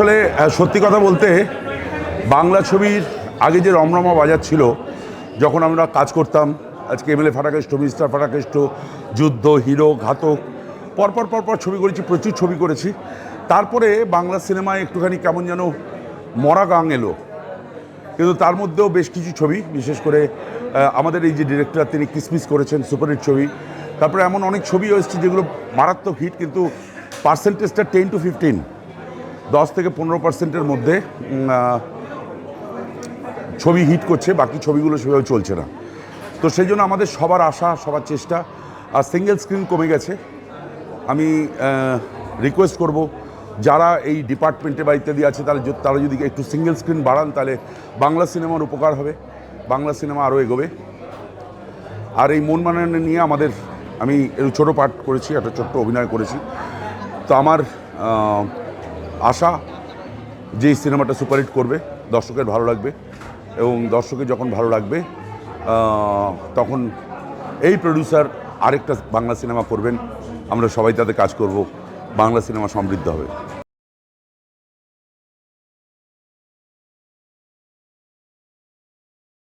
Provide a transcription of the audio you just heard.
আসলে সত্যি কথা বলতে বাংলা ছবির আগে যে রমরমা বাজার ছিল যখন আমরা কাজ করতাম, আজকে এমএলএ ফাটাকেষ্ট, মিস্টার ফাটাকেষ্ট, যুদ্ধ, হিরো, ঘাতক, পরপর ছবি করেছি, প্রচুর ছবি করেছি। তারপরে বাংলা সিনেমায় একটুখানি কেমন যেন মরা গাং এলো। কিন্তু তার মধ্যেও বেশ কিছু ছবি, বিশেষ করে আমাদের এই যে ডিরেক্টর তিনি কিসমিস করেছেন, সুপারহিট ছবি। তারপরে এমন অনেক ছবিও এসেছে যেগুলো মারাত্মক হিট, কিন্তু পার্সেন্টেজটা 10 to 15, 10 থেকে 15% মধ্যে ছবি হিট করছে, বাকি ছবিগুলো সেভাবে চলছে না। তো সেই জন্য আমাদের সবার আশা, সবার চেষ্টা। আর সিঙ্গেল স্ক্রিন কমে গেছে। আমি রিকোয়েস্ট করব যারা এই ডিপার্টমেন্টে বা ইত্যাদি আছে তারা যদি একটু সিঙ্গেল স্ক্রিন বাড়ান, তাহলে বাংলা সিনেমার উপকার হবে, বাংলা সিনেমা আরও এগোবে। আর এই মন মানানো নিয়ে আমি একটু ছোটো পার্ট করেছি, একটা ছোট্ট অভিনয় করেছি। তো আমার আশা যে এই সিনেমাটা সুপারহিট করবে, দর্শকের ভালো লাগবে, এবং দর্শকের যখন ভালো লাগবে তখন এই প্রডিউসার আরেকটা বাংলা সিনেমা করবেন, আমরা সবাই তাতে কাজ করব, বাংলা সিনেমা সমৃদ্ধ হবে।